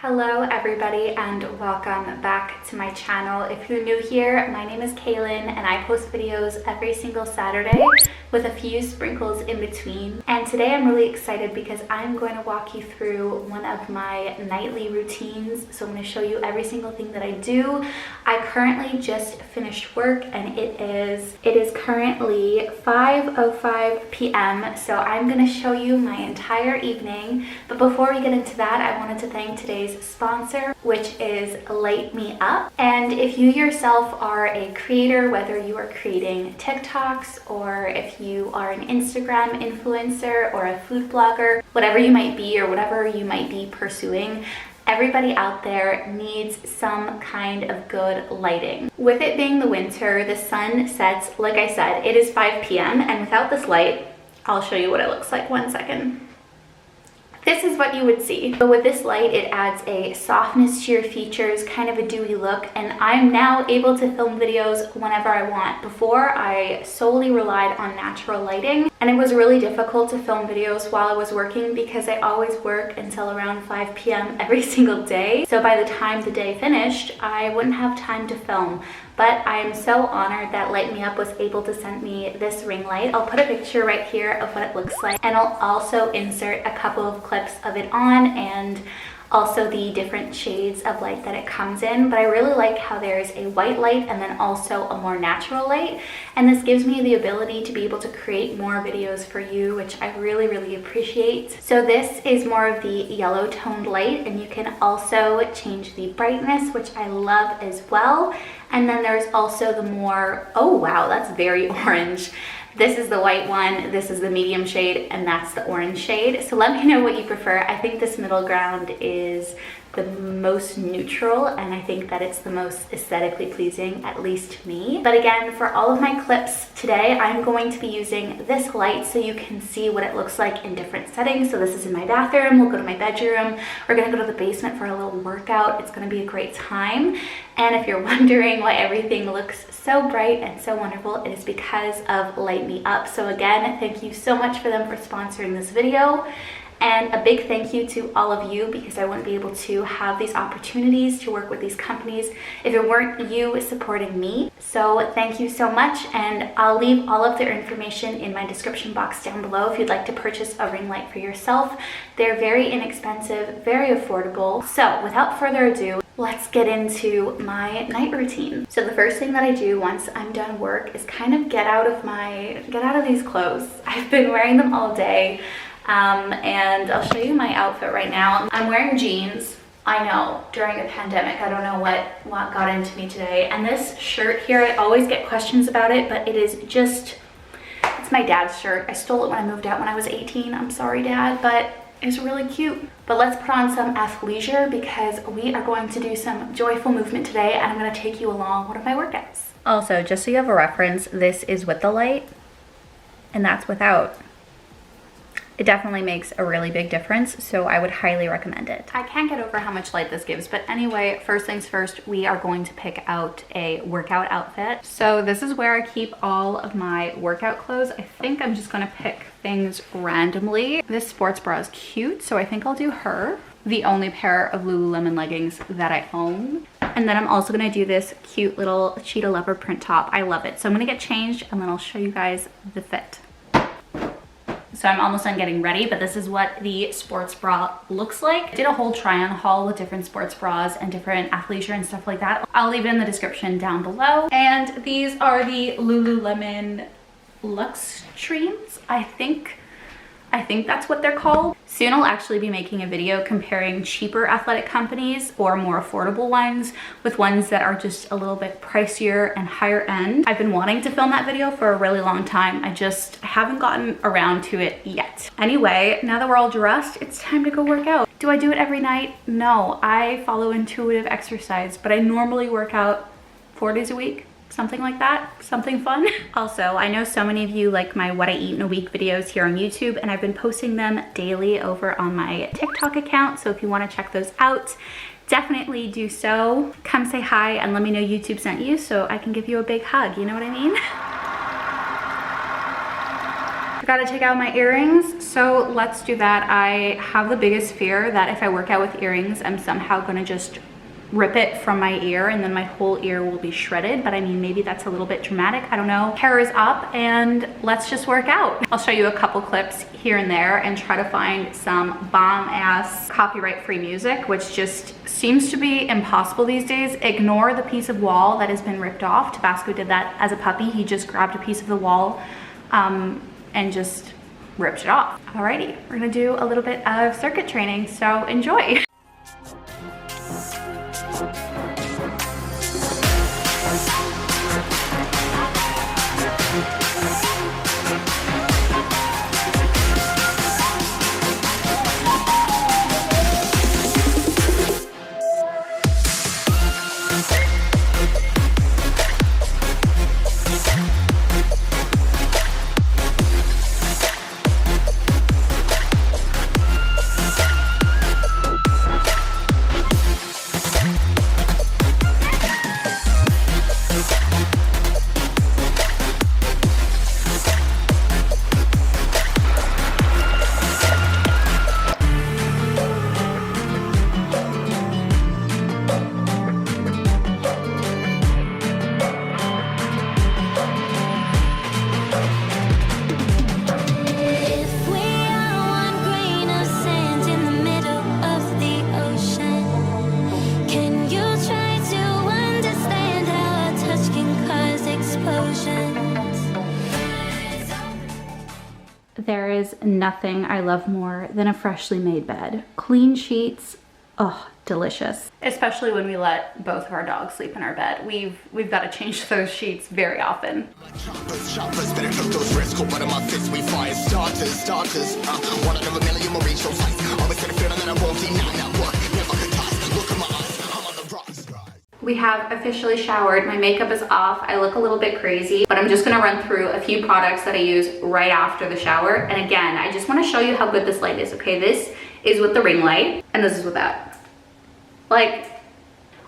Hello everybody and welcome back to my channel. If you're new here, my name is Kailin and I post videos every single Saturday with a few sprinkles in between. And today I'm really excited because I'm going to walk you through one of my nightly routines. So I'm going to show you every single thing that I do. I currently just finished work and it is currently 5:05 p.m. So I'm going to show you my entire evening. But before we get into that, I wanted to thank today's sponsor, which is Light Me Up. And if you yourself are a creator, whether you are creating TikToks or if you are an Instagram influencer or a food blogger, whatever you might be or whatever you might be pursuing, everybody out there needs some kind of good lighting. With it being the winter, the sun sets, like I said, it is 5 p.m. and without this light, I'll show you what it looks like. One second. This is what you would see. But with this light, it adds a softness to your features, kind of a dewy look, and I'm now able to film videos whenever I want. Before, I solely relied on natural lighting, and it was really difficult to film videos while I was working because I always work until around 5 p.m. every single day. So by the time the day finished, I wouldn't have time to film. But I am so honored that Light Me Up was able to send me this ring light. I'll put a picture right here of what it looks like, and I'll also insert a couple of clips of it on and also the different shades of light that it comes in. But I really like how there's a white light and then also a more natural light, and this gives me the ability to be able to create more videos for you, which I really appreciate. So this is more of the yellow toned light, and you can also change the brightness, which I love as well. And then there's also the more, oh wow, that's very orange. This is the white one, this is the medium shade, and that's the orange shade. So let me know what you prefer. I think this middle ground is the most neutral, and I think that it's the most aesthetically pleasing, at least to me. But again, for all of my clips today, I'm going to be using this light so you can see what it looks like in different settings. So this is in my bathroom, we'll go to my bedroom, we're gonna go to the basement for a little workout. It's gonna be a great time. And if you're wondering why everything looks so bright and so wonderful, it is because of Light Me Up. So again, thank you so much for them for sponsoring this video. And a big thank you to all of you, because I wouldn't be able to have these opportunities to work with these companies if it weren't you supporting me. So thank you so much, and I'll leave all of their information in my description box down below if you'd like to purchase a ring light for yourself. They're very inexpensive, very affordable. So without further ado, let's get into my night routine. So the first thing that I do once I'm done work is kind of get out of these clothes. I've been wearing them all day. And I'll show you my outfit right now. I'm wearing jeans. I know, during a pandemic, I don't know what got into me today. And this shirt here, I always get questions about it, but it is just, it's my dad's shirt. I stole it when I moved out when I was 18. I'm sorry, Dad, but it's really cute. But let's put on some athleisure because we are going to do some joyful movement today, and I'm gonna take you along one of my workouts. Also, just so you have a reference, this is with the light, and that's without. It definitely makes a really big difference, so I would highly recommend it. I can't get over how much light this gives, but anyway, first things first, we are going to pick out a workout outfit. So this is where I keep all of my workout clothes. I think I'm just gonna pick things randomly. This sports bra is cute, so I think I'll do her. The only pair of Lululemon leggings that I own. And then I'm also gonna do this cute little cheetah leopard print top. I love it. So I'm gonna get changed and then I'll show you guys the fit. So I'm almost done getting ready, but this is what the sports bra looks like. I did a whole try on haul with different sports bras and different athleisure and stuff like that. I'll leave it in the description down below. And these are the Lululemon Luxe Streams, I think that's what they're called. Soon I'll actually be making a video comparing cheaper athletic companies or more affordable ones with ones that are just a little bit pricier and higher end. I've been wanting to film that video for a really long time. I just haven't gotten around to it yet. Anyway, now that we're all dressed, it's time to go work out. Do I do it every night? No, I follow intuitive exercise, but I normally work out 4 days a week. Something like that, something fun. Also, I know so many of you like my what I eat in a week videos here on YouTube, and I've been posting them daily over on my TikTok account. So if you want to check those out, definitely do so. Come say hi and let me know YouTube sent you so I can give you a big hug, you know what I mean? Forgot to take out my earrings, so let's do that. I have the biggest fear that if I work out with earrings, I'm somehow gonna just rip it from my ear and then my whole ear will be shredded. But I mean, maybe that's a little bit dramatic, I don't know. Hair is up and let's just work out. I'll show you a couple clips here and there and try to find some bomb ass copyright free music, which just seems to be impossible these days. Ignore the piece of wall that has been ripped off. Tabasco did that as a puppy. He just grabbed a piece of the wall and just ripped it off. Alrighty, we're gonna do a little bit of circuit training, so enjoy. There is nothing I love more than a freshly made bed. Clean sheets, oh, delicious. Especially when we let both of our dogs sleep in our bed. We've got to change those sheets very often. We have officially showered. My makeup is off. I look a little bit crazy, but I'm just gonna run through a few products that I use right after the shower. And again, I just wanna show you how good this light is, okay? This is with the ring light, and this is without. Like,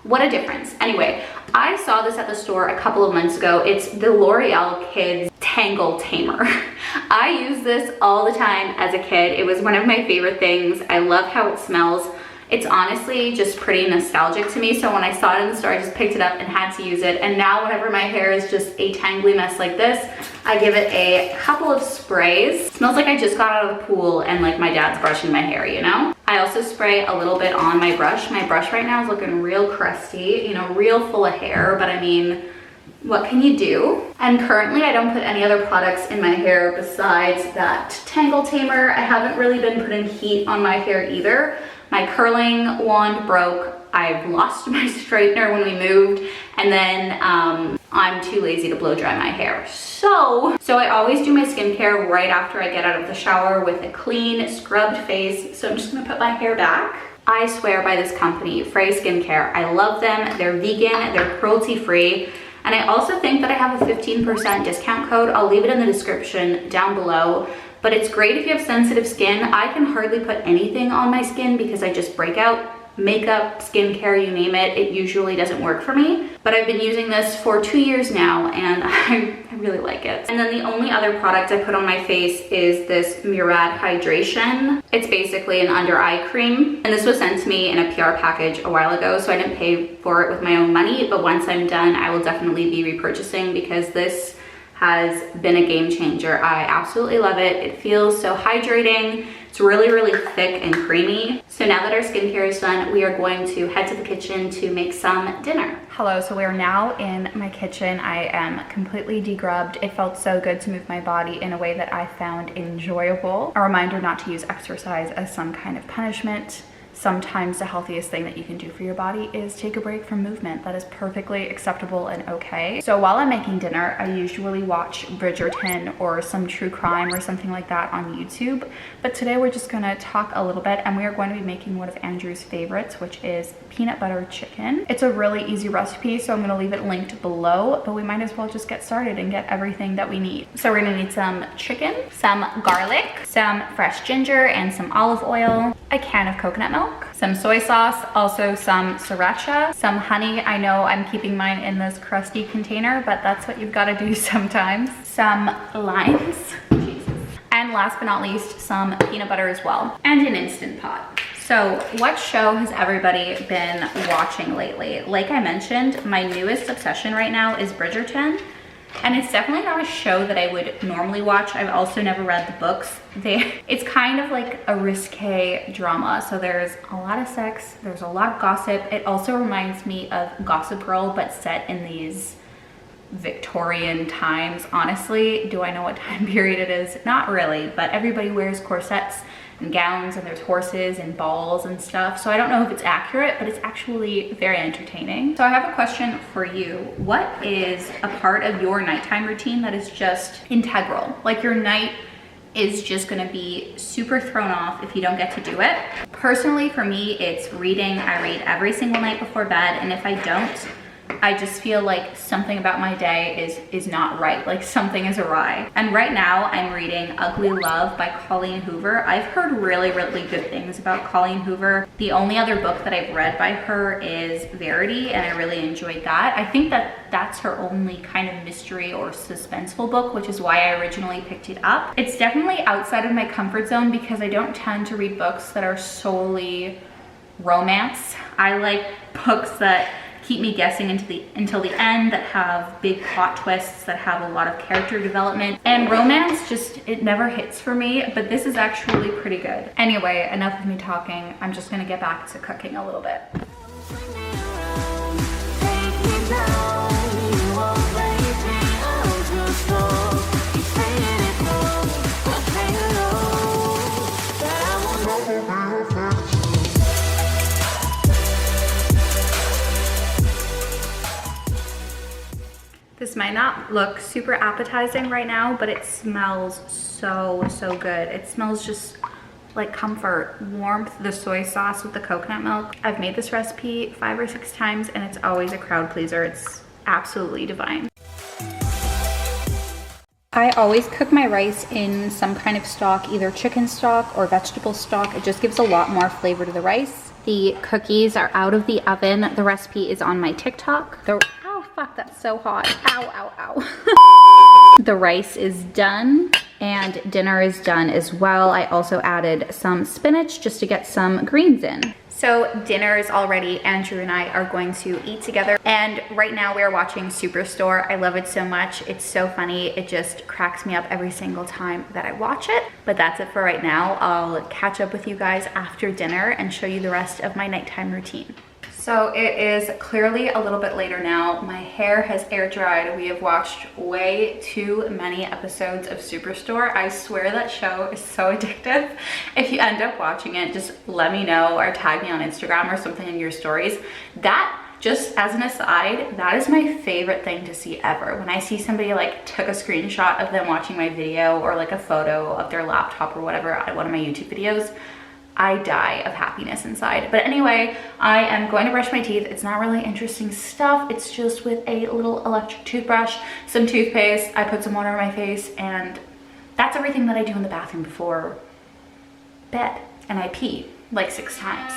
what a difference. Anyway, I saw this at the store a couple of months ago. It's the L'Oreal Kids Tangle Tamer. I used this all the time as a kid. It was one of my favorite things. I love how it smells. It's honestly just pretty nostalgic to me. So when I saw it in the store, I just picked it up and had to use it. And now whenever my hair is just a tangly mess like this, I give it a couple of sprays. It smells like I just got out of the pool and like my dad's brushing my hair, you know? I also spray a little bit on my brush. My brush right now is looking real crusty, you know, real full of hair, but I mean, what can you do? And currently I don't put any other products in my hair besides that Tangle Tamer. I haven't really been putting heat on my hair either. My curling wand broke. I've lost my straightener when we moved, and then I'm too lazy to blow dry my hair. So I always do my skincare right after I get out of the shower with a clean, scrubbed face. So I'm just gonna put my hair back. I swear by this company, Frey Skincare. I love them. They're vegan, they're cruelty-free. And I also think that I have a 15% discount code. I'll leave it in the description down below. But it's great if you have sensitive skin. I can hardly put anything on my skin because I just break out. Makeup, skincare, you name it, it usually doesn't work for me. But I've been using this for 2 years now and I really like it. And then the only other product I put on my face is this Murad Hydration. It's basically an under eye cream. And this was sent to me in a PR package a while ago, so I didn't pay for it with my own money. But once I'm done, I will definitely be repurchasing because this has been a game changer. I absolutely love it. It feels so hydrating. It's really, really thick and creamy. So now that our skincare is done, we are going to head to the kitchen to make some dinner. Hello, so we are now in my kitchen. I am completely degrubbed. It felt so good to move my body in a way that I found enjoyable. A reminder not to use exercise as some kind of punishment. Sometimes the healthiest thing that you can do for your body is take a break from movement. That is perfectly acceptable and okay. So while I'm making dinner, I usually watch Bridgerton or some true crime or something like that on YouTube. But today we're just gonna talk a little bit and we are going to be making one of Andrew's favorites, which is peanut butter chicken. It's a really easy recipe, so I'm gonna leave it linked below, but we might as well just get started and get everything that we need. So we're gonna need some chicken, some garlic, some fresh ginger and some olive oil, a can of coconut milk, some soy sauce, also some sriracha, some honey. I know I'm keeping mine in this crusty container, but that's what you've got to do sometimes. Some limes, Jesus, And last but not least, some peanut butter as well, and an Instant Pot. So what show has everybody been watching lately? Like I mentioned, my newest obsession right now is Bridgerton. And it's definitely not a show that I would normally watch. I've also never read the books. It's kind of like a risque drama. So there's a lot of sex, there's a lot of gossip. It also reminds me of Gossip Girl, but set in these Victorian times. Honestly, do I know what time period it is? Not really, but everybody wears corsets and gowns, and there's horses and balls and stuff. So I don't know if it's accurate, but it's actually very entertaining. So I have a question for you. What is a part of your nighttime routine that is just integral? Like your night is just gonna be super thrown off if you don't get to do it. Personally, for me, it's reading. I read every single night before bed, and if I don't, I just feel like something about my day is not right, like something is awry. And right now I'm reading Ugly Love by Colleen Hoover. I've heard really good things about Colleen Hoover. The only other book that I've read by her is Verity, and I really enjoyed that. I think that's her only kind of mystery or suspenseful book, which is why I originally picked it up. It's definitely outside of my comfort zone because I don't tend to read books that are solely romance. I like books that keep me guessing until the end, that have big plot twists, that have a lot of character development. And romance just, it never hits for me, but this is actually pretty good. Anyway, enough of me talking. I'm just gonna get back to cooking a little bit. This might not look super appetizing right now, but it smells so good. It smells just like comfort, warmth, the soy sauce with the coconut milk. I've made this recipe 5 or 6 times and it's always a crowd pleaser. It's absolutely divine. I always cook my rice in some kind of stock, either chicken stock or vegetable stock. It just gives a lot more flavor to the rice. The cookies are out of the oven. The recipe is on my TikTok. Oh fuck, that's so hot. Ow. The rice is done and dinner is done as well. I also added some spinach just to get some greens in. So dinner is all ready. Andrew and I are going to eat together. And right now we are watching Superstore. I love it so much. It's so funny. It just cracks me up every single time that I watch it. But that's it for right now. I'll catch up with you guys after dinner and show you the rest of my nighttime routine. So it is clearly a little bit later now. My hair has air dried. We have watched way too many episodes of Superstore. I swear that show is so addictive. If you end up watching it, just let me know or tag me on Instagram or something in your stories. That, just as an aside, that is my favorite thing to see ever. When I see somebody like took a screenshot of them watching my video or like a photo of their laptop or whatever at one of my YouTube videos, I die of happiness inside. But anyway, I am going to brush my teeth. It's not really interesting stuff. It's just with a little electric toothbrush, some toothpaste. I put some water on my face, and that's everything that I do in the bathroom before bed. And I pee like 6 times.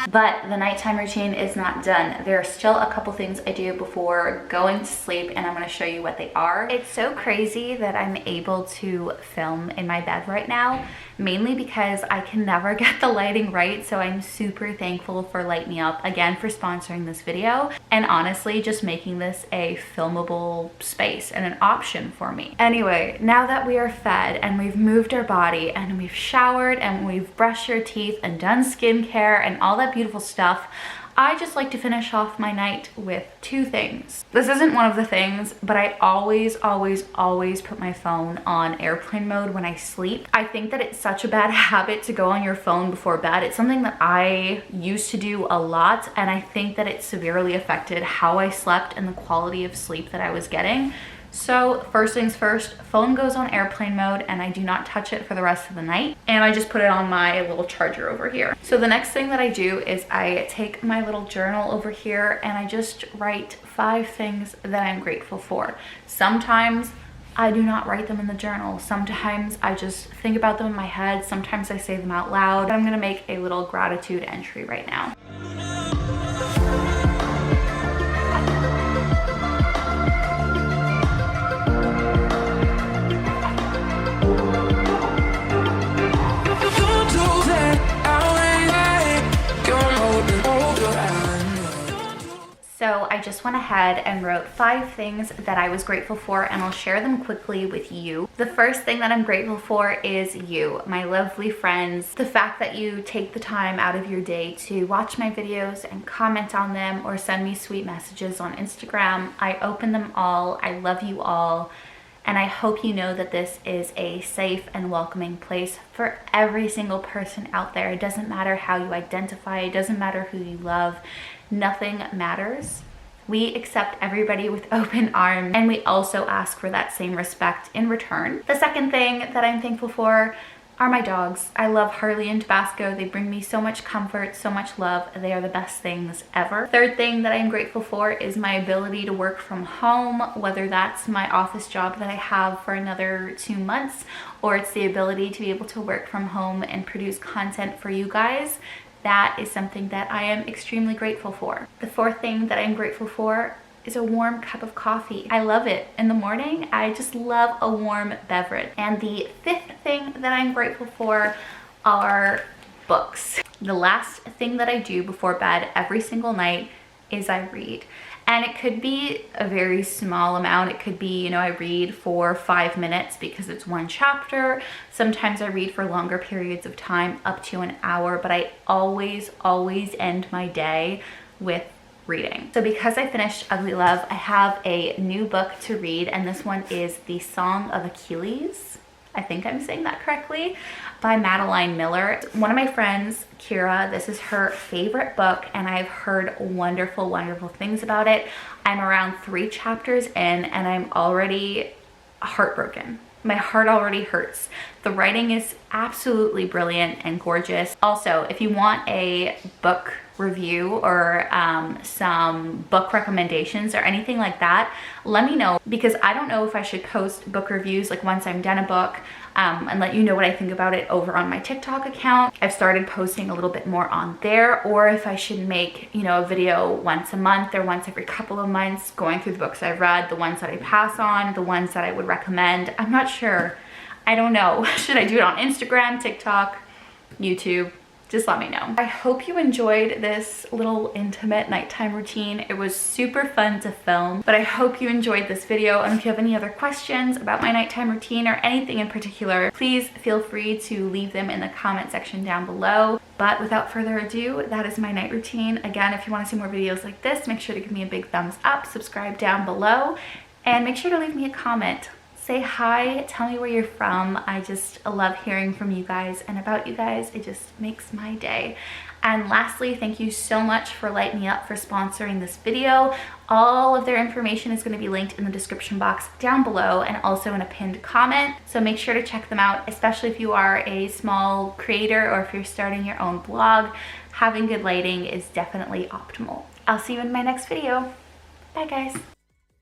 But the nighttime routine is not done. There are still a couple things I do before going to sleep, and I'm gonna show you what they are. It's so crazy that I'm able to film in my bed right now, mainly because I can never get the lighting right. So I'm super thankful for Light Me Up, again, for sponsoring this video, and honestly just making this a filmable space and an option for me. Anyway, now that we are fed and we've moved our body and we've showered and we've brushed our teeth and done skincare and all that beautiful stuff, I just like to finish off my night with 2 things. This isn't one of the things, but I always put my phone on airplane mode when I sleep. I think that it's such a bad habit to go on your phone before bed. It's something that I used to do a lot, and I think that it severely affected how I slept and the quality of sleep that I was getting. So first things first, phone goes on airplane mode and I do not touch it for the rest of the night. And I just put it on my little charger over here. So the next thing that I do is I take my little journal over here and I just write 5 things that I'm grateful for. Sometimes I do not write them in the journal. Sometimes I just think about them in my head. Sometimes I say them out loud. I'm gonna make a little gratitude entry right now. I just went ahead and wrote 5 things that I was grateful for, and I'll share them quickly with you. The first thing that I'm grateful for is you, my lovely friends. The fact that you take the time out of your day to watch my videos and comment on them or send me sweet messages on Instagram. I open them all. I love you all. And I hope you know that this is a safe and welcoming place for every single person out there. It doesn't matter how you identify, it doesn't matter who you love, nothing matters. We accept everybody with open arms, and we also ask for that same respect in return. The second thing that I'm thankful for are my dogs. I love Harley and Tabasco. They bring me so much comfort, so much love. They are the best things ever. Third thing that I'm grateful for is my ability to work from home, whether that's my office job that I have for another 2 months, or it's the ability to be able to work from home and produce content for you guys. That is something that I am extremely grateful for. The fourth thing that I'm grateful for is a warm cup of coffee. I love it. In the morning, I just love a warm beverage. And the fifth thing that I'm grateful for are books. The last thing that I do before bed every single night is I read. And it could be a very small amount. It could be, I read for 5 minutes because it's 1 chapter. Sometimes I read for longer periods of time, up to an hour, but I always end my day with reading. So because I finished Ugly Love, I have a new book to read, and this one is The Song of Achilles. I think I'm saying that correctly, by Madeline Miller. One of my friends, Kira, this is her favorite book, and I've heard wonderful things about it. I'm around 3 chapters in, and I'm already heartbroken. My heart already hurts. The writing is absolutely brilliant and gorgeous. Also, if you want a book review or some book recommendations or anything like that, let me know, because I don't know if I should post book reviews like once I'm done a book and let you know what I think about it over on my TikTok account. I've started posting a little bit more on there, or if I should make, a video once a month or once every couple of months going through the books I've read, the ones that I pass on, the ones that I would recommend. I'm not sure. I don't know. Should I do it on Instagram, TikTok, YouTube? Just let me know. I hope you enjoyed this little intimate nighttime routine. It was super fun to film, but I hope you enjoyed this video. And if you have any other questions about my nighttime routine or anything in particular, please feel free to leave them in the comment section down below. But without further ado, that is my night routine. Again, if you want to see more videos like this, make sure to give me a big thumbs up, subscribe down below, and make sure to leave me a comment. Say hi, tell me where you're from. I just love hearing from you guys and about you guys. It just makes my day. And lastly, thank you so much for lighting me up for sponsoring this video. All of their information is going to be linked in the description box down below and also in a pinned comment. So make sure to check them out, especially if you are a small creator or if you're starting your own blog. Having good lighting is definitely optimal. I'll see you in my next video. Bye guys.